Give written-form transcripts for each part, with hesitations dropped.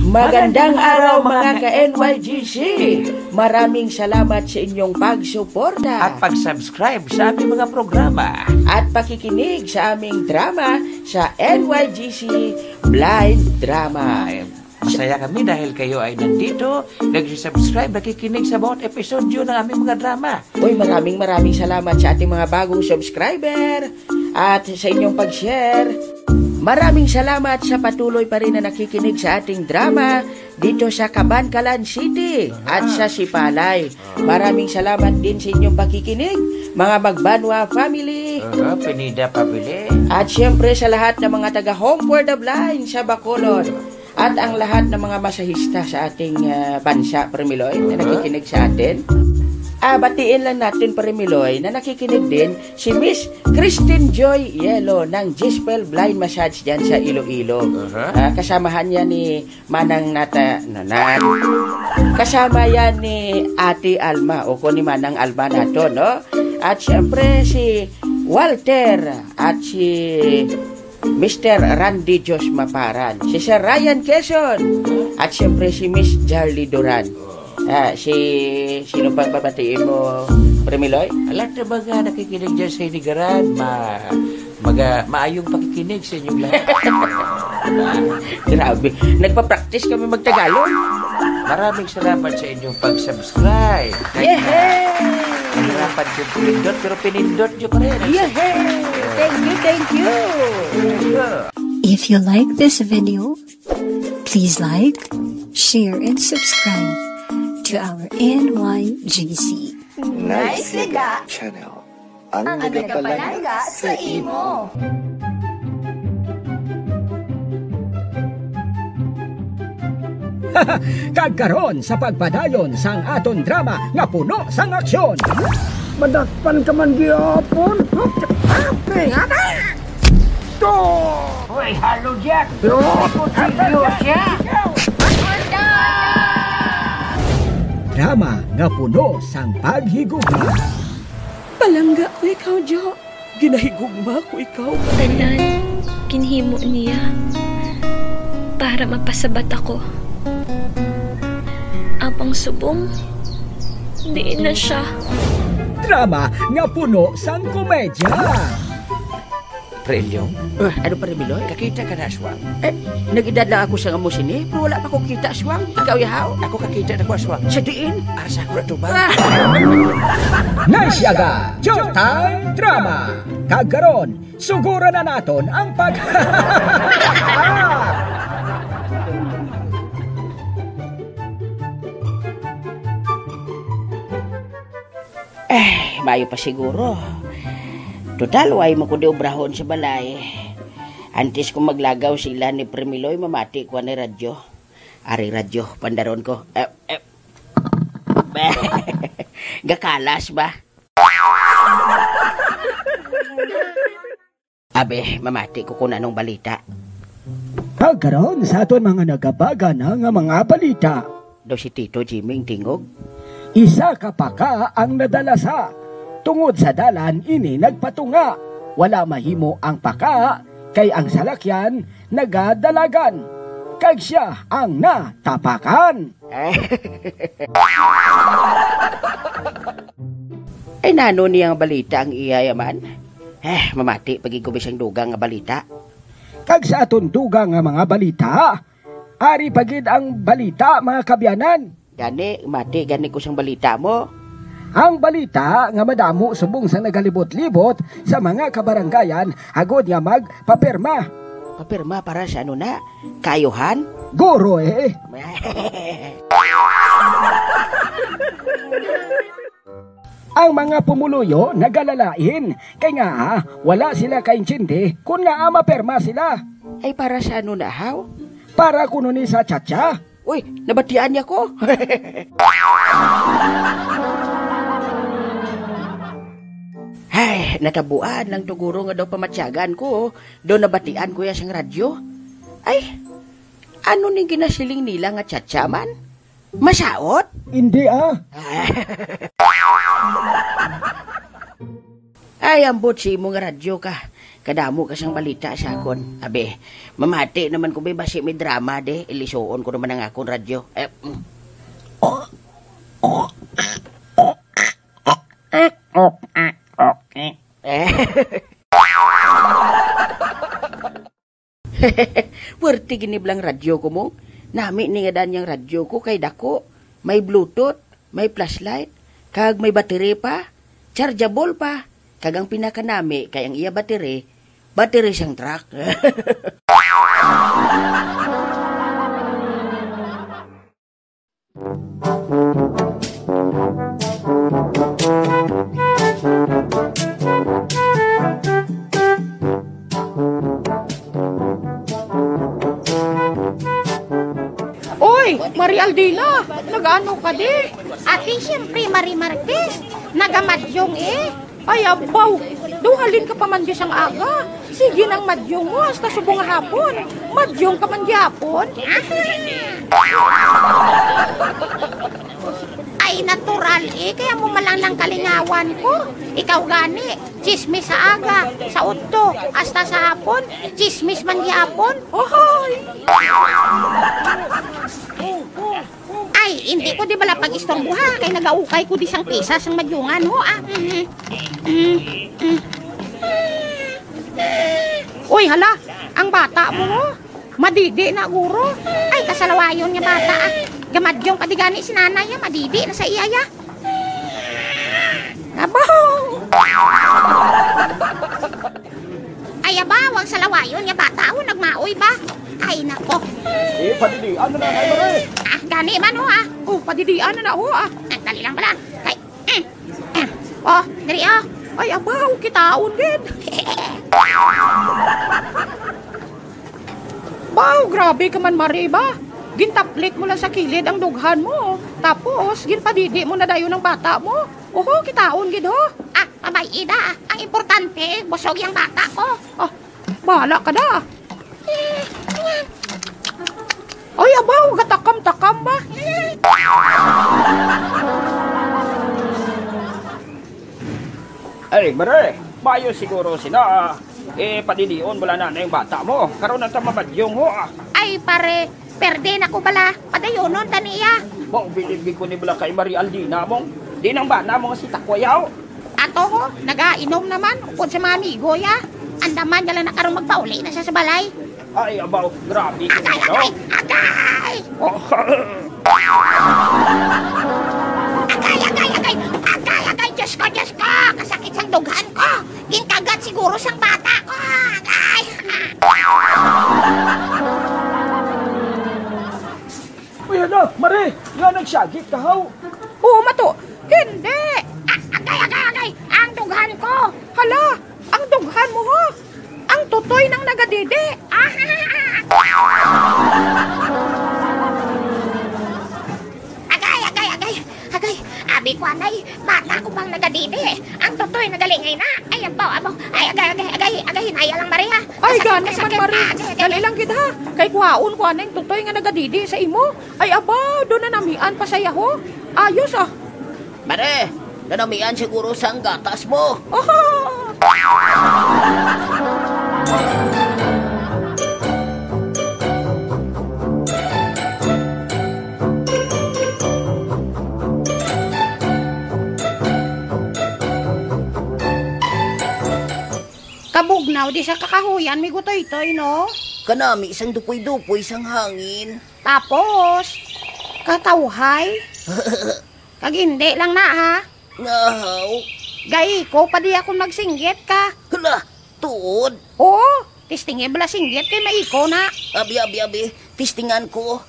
Magandang araw mga ka-NYGC! Maraming salamat sa inyong pagsuporta at pag-subscribe sa aming mga programa at pakikinig sa aming drama sa NYGC Blind Drama. Masaya kami dahil kayo ay nandito, nag-subscribe, nakikinig sa bawat episodyo ng aming mga drama. Uy, maraming salamat sa ating mga bagong subscriber at sa inyong pag-share. Maraming salamat sa patuloy pa rin na nakikinig sa ating drama dito sa Cabancalan City at sa Sipalay. Maraming salamat din sa inyong pakikinig, mga Magbanwa family. Pinida Pabili. At syempre sa lahat ng mga taga Home for the Blind sa Bacolod. At ang lahat ng mga masahista sa ating bansa, Premiloy, na nakikinig sa atin. Batiin lang natin, Premiloy, na nakikinig din si Miss Christine Joy Yelo ng Gispel Blind Massage dyan sa Iloilo. Kasamahan niya ni Manang Nanan. Kasama yan ni Ate Alma o ni Manang Alma nato, no? At syempre si Walter at si Mr. Randy Jos Maparan, si Sir Ryan Quezon, at syempre si Miss Jarly Duran. Sino pang babatiin mo, Premiloy? Lahat na mga nakikinig dyan sa Inigaran, maayong pakikinig sa inyong lahat. Grabe, nagpa-practice kami magtagalog. Maraming salamat sa inyong pag-subscribe. Nahirapan yung pinindot, pero pinindot nyo pa rin. Thank you. If you like this video, please like, share, and subscribe to our NYGC Nice Liga Channel. Ang nagpapalaga sa imo. Kagkaron sa pagpadayon sang aton drama nga puno sang aksyon. Madakpan ka man gyapon. To! Hoy, halo Jack! Drama nga puno sang paghigugma. Palangga ko ikaw, Jo. Ginahigugma ko ikaw. Tanan, kinhimo niya para mapasabat ako. Apang subong, di na siya. Drama nga puno sang komedya. Prelyong, Ano pa rin, Miloy? kakita ka na, Aswang. Nag-edad lang ako sa amusin pero wala pa akong kita, Aswang. Ikaw, Yahaw? Ako kakita na ko, Aswang. Sa diin? Asa ko na ito ba? Nasyaga, Showtime Drama. Kagkaron, sugura na naton ang pag... Mayo pa siguro. Total, way mo ko di obrahon sa balay. Antes ko maglagaw sila ni Premiloy, mamati ko ni radyo. Ari radyo, pandaron ko. Gakalas ba? Abe, mamati ko kung anong balita. Kagkaron sa aton mga nagabaga na nga mga balita. Do si Tito Jiming tingog. Isa ka pa ka ang nadalasa. Tungod sa dalan ini nagpatunga. Wala mahimo ang paka, kay ang salakyan nagadalagan. Kag siya ang natapakan. Ay nano niyang balita ang iyayaman? Mamati pagigubis ang dugang nga balita. Kag sa aton dugang nga mga balita, ari pagid ang balita mga kabyanan. Gani ko sang balita mo. Ang balita nga madamo subong sa nagalibot-libot sa mga kabaranggayan agod nga magpapirma. Papirma para sa ano na? Kayuhan? Guro eh. Ang mga pumuluyo nagalalain kay nga wala sila kaintindi kung nga mapirma sila. Ay para sa ano na, Haw? Para kuno ni sa tsatsa. Uy, nabatian niya ko. Ay, natabuan lang tuguro nga daw pamatsyagan ko. Doon nabatian ko ya sang radyo. Ay, ano ni ginasiling nila nga tsatsaman? Masaot? Hindi Ay, ambot si mo nga radyo ka. kadamo ka siyang balita sa akon. Abe, mamati naman ko basi may drama de, ilisuon ko naman ang akong radyo. Puwerte giniblang radyo ko mo. Nami ni nga dan yung radyo ko kay dako. May Bluetooth, may flashlight, kag may battery pa, chargeable pa. Kag ang pinakanami kay ang iya battery siyang truck. Oy, Maria Aldina, nag-ano ka di? Ate, siyempre, Marie Marquez, nagamadyong eh. Ay, abaw, duhalin ka pa man di sang aga. Sige nang madyong mo, hasta subong hapon. Madyong ka man di hapon. Ay, natural eh, kaya mo malang ng kalingawan ko. Ikaw gani, chismis sa aga, sa udto, hasta sa hapon, chismis man di hapon. Ohoy! Ay, hindi ko di bala pag-istorbo ha, kaya nag-aukay ko di sang pisa sang madyungan ho ah. Uy, hala, ang bata mo ho. Madidi na guro. Ay, kasalawayon nga bata ah. Gamadyong padigani si nanay ya, madidi na sa iya ya. Abaw! Ay, abawang salawayon nga bata ho, nagmaoy ba? Ay, nako. Padidian na na kayo rin. Ah, gani man ho ah. Oh, padidian na ho ah. Dali lang pala. Kay, oh, dali oh. Ay, abaw, kitaon din. Baw, grabe ka man, Mariba. Gintaplik mo lang sa kilid ang dughan mo. Tapos, ginpadidi mo na dayo ng bata mo. Oho, kitaon gid ho. Ah, abay, Ida. Ang importante, busog yung bata ko. Ah, bahala ka na. Ay, abaw, gatakam-takam ba? Ay, Mare, bayo siguro sila. Padidion wala na yung bata mo. Karoon na tamabadyong ho. Ay, pare, perde na ko bala. Padayonon, taniya. Mong bilibig ko ni bala kay Maria Aldina mong. Di nang bana mo nga si Takwayaw. Ato ho, nagainom naman. Upod sa mga amigo ya. Andaman nila na karong magpauli na siya sa balay. Ay, abaw, grabe ko Agay, nito. agay, agay! Agay, Diyos ko, kasakit sang dughan ko. Ginkagat siguro sang bata ko. Agay! Uy, hala, Mare, nga nagsagit ka haw. Oo, mato. Hindi. Agay! Ang dughan ko. Hala, ang dughan mo ho. Ang tutoy ng nagadidi. Agay! Abi ko anay, bata ko bang nagadidi. Ang totoy nagalingay na. Ay, abaw. Ay, agay, hinaya lang, Maria. Ay, gani man, Mari. Dali lang gid ha. Kay kuhaon ko aneng tutoy nga nagadidi sa imo. Ay, abaw, doon na namian pa saya ho. Ayos ah. Mare, nanamian siguro sa gatas mo. Oh! Kabugnaw di sa kakahuyan, may gutoy-toy, no? Kanami isang dupoy-dupoy sang hangin. Tapos, katawhay. Kagindi lang na, ha? Ngahaw. Gay ko, pa di ako magsinggit ka. Hala, tuod. Oo, tistingi bala singgit kay maiko na. Abi, tistingan ko.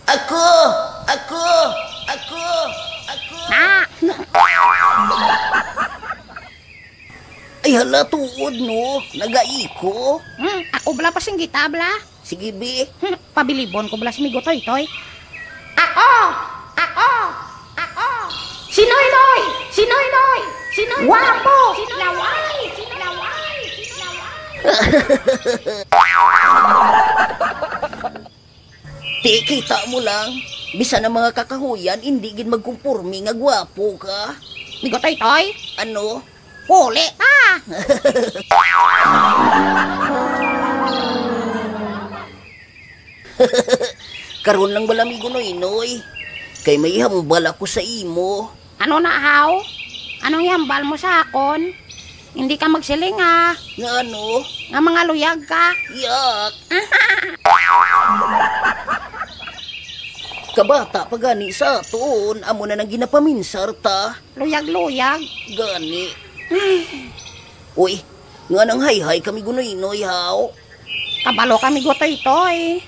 Ako! Na! Ay, hala, tuod, no? Nagaiko. Ako bala pa singgit, bala. Sige, be. Pabilibon ko bala si Migotoy-toy. Ako! Sinoy-noy! Wapo! Laway! Ti, kita mo lang. Bisa na mga kakahuyan, hindi gin magkumpurmi nga gwapo ka. Migotoy-toy? Ano? Puli ta! Karon lang bala mi gunoy-noy. Kay may hambal ako sa imo. Ano na, haw? Anong yambal mo sa akon? Hindi ka magsiling, ha? Nga ano? Nga mga luyag ka? Yak! Kabata pa gani sa aton, amo na nang ginapaminsar ta. Luyag-luyag? Gani. Uy, nga nang hay-hay kami gunoy-noy, haw. Kabalo kami gotoy-toy.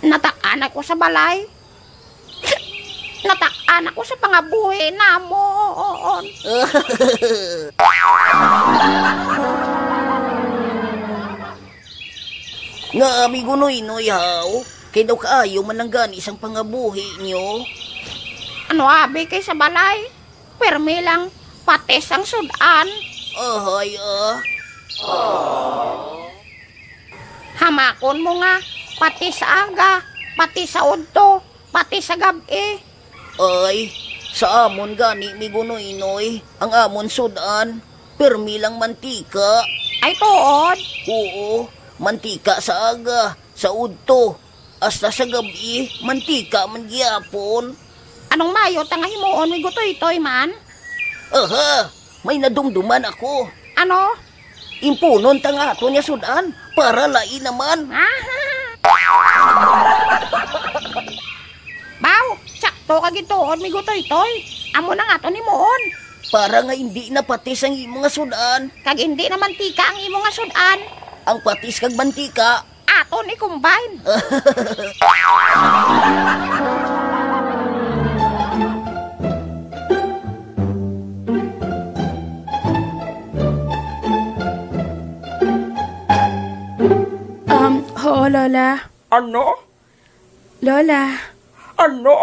Nataan ako sa balay. Nataan ako sa pangabuhi na mo. Nga amigo noy-noy haw, kay daw kaayo man lang gani isang pangabuhi nyo. Ano abi kay sa balay? Permi lang, pates ang sudan. Ahay Hamakon mo nga, pati sa aga, pati sa udto, pati sa gabi. Ay, sa amon gani mi gunoy-noy, ang amon sudan, permi lang mantika. Ay tuod? Oo, mantika sa aga, sa udto, hasta sa gabi, mantika man gyapon. Anong mayo tanga himuon mi gutoy-toy man? Aha, may nadumduman ako. Ano? Impunon tangato niya sudan, para lai naman. Baw, sakto ka gituon mi gutoy-toy. Amo na nga to ni moon. Para nga hindi na patis ang imo nga sudan. Kag hindi na mantika ang imo nga sudan. Ang patis kag mantika aton i-combine. Oo, Lola. Ano? Lola. Ano?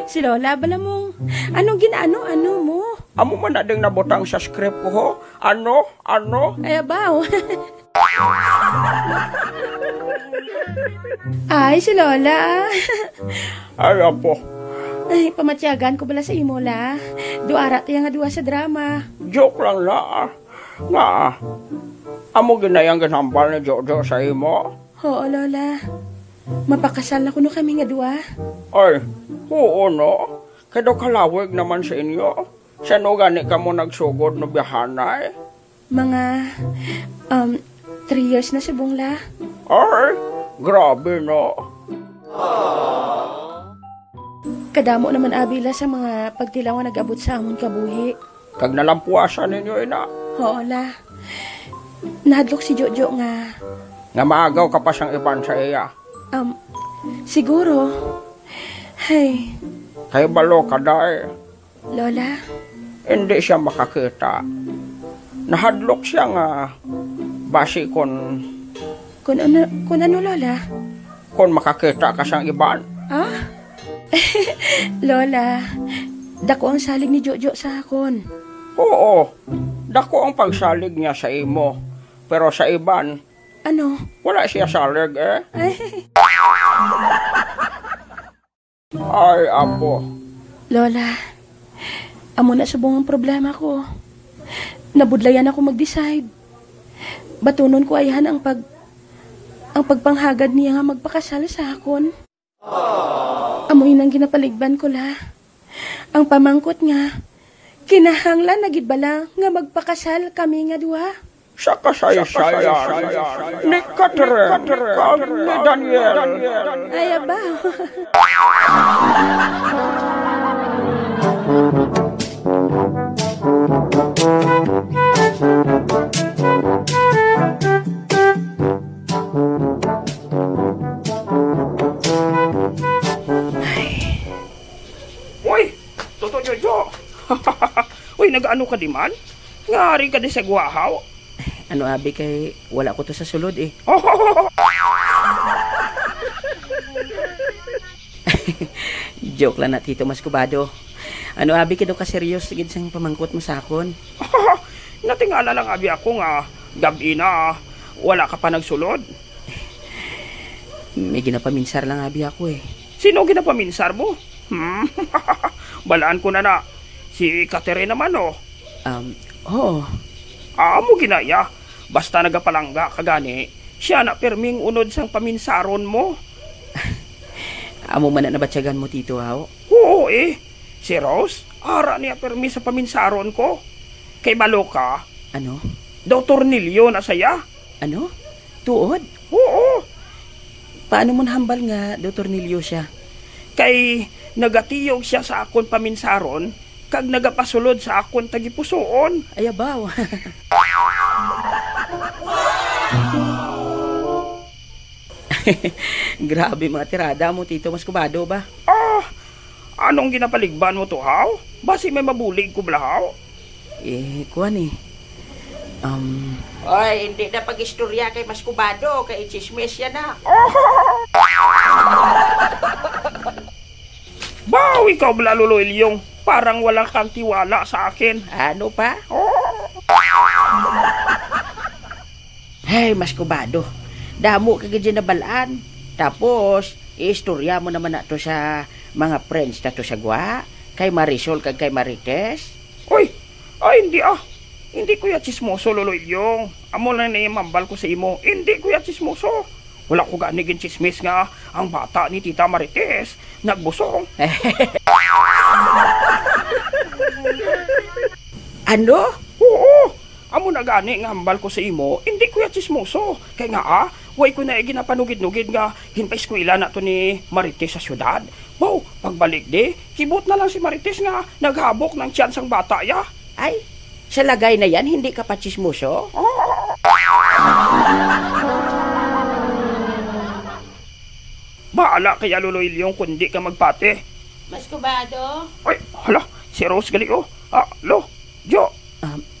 Si Lola, bala mong, anong ginaano-ano mo? Amo man na ding nabutang sa script ko, ho? Ano? Ay, abaw. Ay, si Lola. Ay, apo. Ay, pamatyagan ko bala sa imo, la. Duara tayo nga duwa sa drama. Joke lang na. Nga, amo ginayang ginambal ni Jojo sa imo? Oo, Lola. Mapakasal na kuno kami nga duwa. Ay, oo no. Kaya kalawig naman sa inyo. Sano gani ka mo nagsugod no biyahanay? Mga, 3 years na si Bungla. Ay, grabe no. Kadamo naman abila sa mga pagtilaw nga nag-abot sa amon kabuhi. Kag nalampuasan ninyo ina. Oo, la. Nahadlok si Jojo nga. Nga maagaw ka pa siyang iban sa iya. Siguro. Hey. Kay balo ka dahil. Lola. Hindi siya makakita. Nahadlok siya nga basi kon ano, Lola? Kon makakita ka siyang iban. Ah? Lola, dako ang salig ni Jojo sa akon. Oo, dako ang pagsalig niya sa imo. Pero sa iban, ano? Wala siya salig eh. Ay, apo. Lola, amo na subong ang problema ko. Nabudlayan ako mag-decide. Batunon ko ayahan ang pagpanghagad niya nga magpakasal sa akon. Amoy nang ginapaligban ko la. Ang pamangkot nga, kinahanglan na gid bala nga magpakasal kami nga duha. Sa kasaya-saya ni Catherine, kag ni Daniel. Ay, aba. Uy, Toto Jojo. Uy, nag-ano ka di man? Ngari ka di sa guwahaw. Ano abi kay wala ko to sa sulod eh. Joke lang na Tito Mascubado. Ano abi kay do ka serious gid sang pamangkot mo sa akon? Natingala lang abi ako nga gabi na wala ka pa nagsulod. May ginapaminsar lang abi ako eh. Sino ginapaminsar mo? Balaan ko na. Si Catherine naman oh. Oh, Amo ginaya. Basta nagapalangga ka gani, siya na perming unod sang paminsaron mo. amo man na nabatsagan mo, Tito, haw? Oo Si Rose, ara niya permi sa paminsaron ko. Kay balo ka, Ano? Dr. Nilio na saya. Ano? Tuod? Oo, Paano mo nahambal nga, Dr. Nilio siya? kay nagatiyog siya sa akon paminsaron, kag nagapasulod sa akon tagipusoon. Ayabaw. Grabe mga tirada mo, Tito Mascobado ba? Anong ginapaligban mo to, haw? Basi may mabulig ko blahaw. Kuwan eh. Oy, hindi na pag-istorya kay Mascobado, kay chismis yan na. Baw, ikaw Lolo Ilyong, parang walang kang tiwala sa akin. Ano pa? Hey, Mascobado. Damo ka ganyan na balaan. Tapos, istorya mo naman na to sa mga friends na to sa gwa. Kay Marisol kag kay Marites. Uy, hindi Hindi ko ya chismoso, Lolo Ilyong. Amo lang na mambal ko sa imo. Hindi ko ya chismoso. Wala ko ganigin chismis nga ang bata ni Tita Marites nagbusong. Ano? Oo. Amo na gani nga hambal ko sa imo. Hindi ko ya chismoso. Kaya nga way ko na ginapanugid-nugid nga hinpa eskwela na to ni Marites sa syudad. Wow, pagbalik di, hibot na lang si Marites nga naghabok ng tiyansang bata ya. Ay, sa lagay na yan, hindi ka pa chismoso? Baala kaya Lolo Ilyong kundi ka magpate. Mascobado? Ay, hala, si Rose gali oh. Lo, Jo.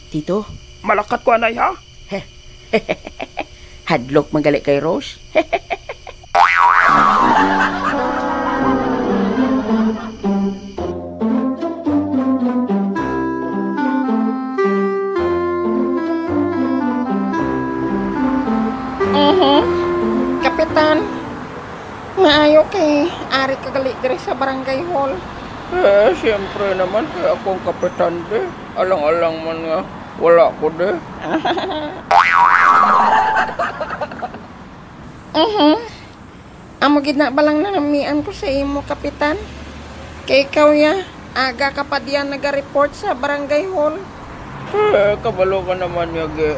Tito? Malakat ko anay ha? Hadlok manggali kay Rose? Kapitan, maayo kay ari kagali diri sa barangay hall. Siyempre naman kaya akong kapitan de. Alang-alang man nga, wala ko de. Amo gid na balang nanamian ko sa imo, kapitan. Kay ikaw ya, aga ka pa diyan naga-report sa barangay hall. Kabalo ka naman yagi.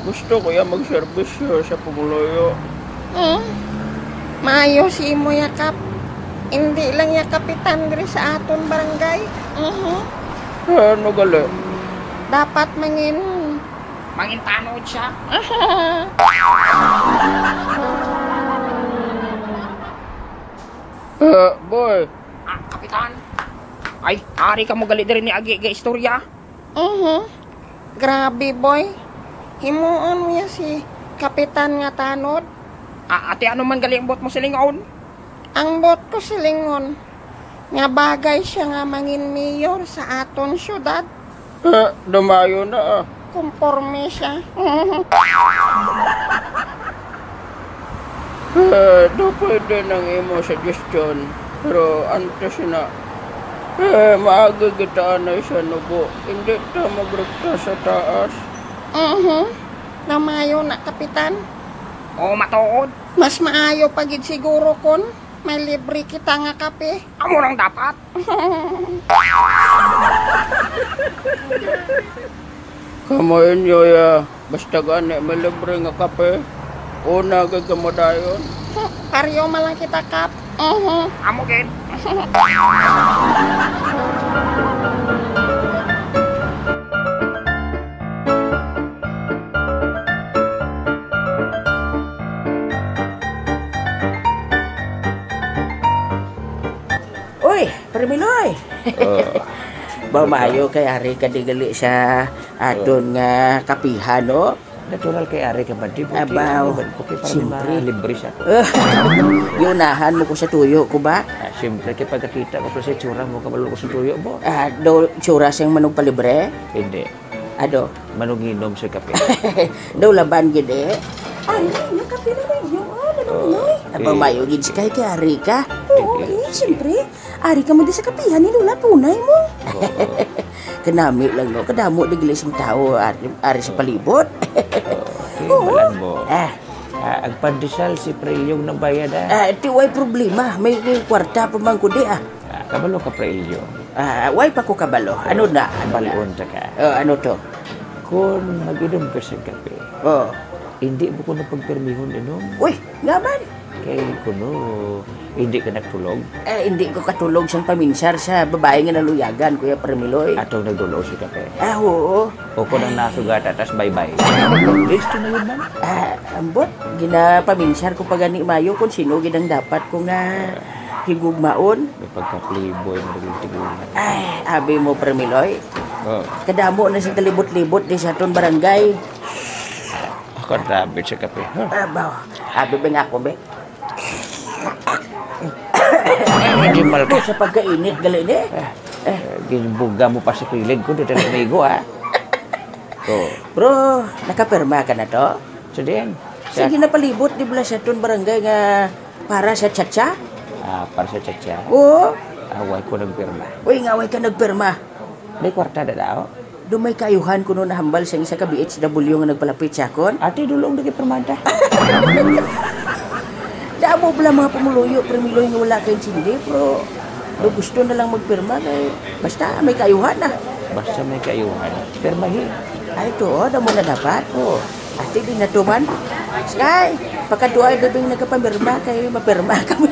Gusto ko ya mag-servisyo sa Pumuloyo. Maayo si imo ya, kap. Hindi lang ya kapitan diri sa aton barangay. Ano gali? Dapat mangin Mangintanod siya. Boy. Kapitan. Ay, ari ka mo gali diri ni Agi ga istorya. Grabe, boy. Himuon mo ya si kapitan nga tanod. Ate, ano man gali ang bot mo silingon? Ang bot ko silingon. Nga bagay siya nga mangin mayor sa aton syudad. Dumayo na Konforme siya. Do pwede nang imo suggestion. Pero antes na. Maaga kita na siya nubo. Hindi ta magrekta sa taas. Namayo na, kapitan. O matuod. Mas maayo pagid siguro kon may libre kita nga kape. Amo nang dapat. Kamu inyo ya. Basta gani may libre nga kape. Una gagamadayon. Paryo malang kita, kap. Amo gid. Uy, Permiloy. Mamayo kay ari kadigali sa aton nga kapihan, no? Natural kay ari ka ba? Di ba? Abaw, siyempre. Libre siya. Yunahan mo ko sa tuyo ko ba? Siyempre, kay pagkakita ko sa tsura mo, kabalo ko sa tuyo mo. Do tsura siyang manong palibre? Hindi. Ado? Manuginom sa kape. Do laban gid eh. Ay, nakape na ba yun? Noy? Mamayo gid si kay ari ka. Oo, siyempre. Ari ka mo di sa kapihan ni Lola Punay mo. Kenami lang no, kadamo di gilis ng tao ari sa palibot. Okay, balan mo. Ang pandesal si Prelyong ng bayad Di way problema, may kwarta pa man ko di kabalo ka Prelyong. Way pa ko kabalo. Ano na? Balon ta ka. Ano to? Kung mag-inom ka sa kape, hindi mo ko na pagpermihon inom. Uy, ngaman. Kay kuno, hindi ka nagtulog. Hindi ko katulog siyang paminsar sa babae nga naluyagan, Kuya Premiloy. Atong nagdulo si kape. Oo. O ko nang nasugata, tas bye-bye. Listo na yun man? Ambot, ginapaminsar ko pa gani mayo kung sino ginang dapat ko nga higugmaon. May pagka-playboy na nagultigulan. Abi mo Premiloy. Kadamo na sa talibot-libot di sa aton barangay. Ako rabit sa kape. Abi ba nga ako, be? Animal ka. Sa pagkainit, gali ni. Ginbuga mo pa sa kilig ko, dito na amigo, Bro, nakaperma ka na to? So din. Sige na palibot, di ba sa aton barangay nga para sa tchatcha? Para sa tchatcha? Oo. Away ko nagpirma. Uy, ngaway ka nagperma. May kwarta na daw? Dumay kayuhan ko noon nahambal sa isa ka BHW nga nagpalapit sa akon. Ate, dulong na permanta. Damo bala mga pumuluyo, Premiloy nga wala kayong sindi, pero gusto na lang magpirma kay basta may kayuhan na. Basta may kayuhan, permahin. Ito, damo na dapat. Ate, di na tuman. Sky, pagkaduay na bing nagkapamirma kay mapirma kami.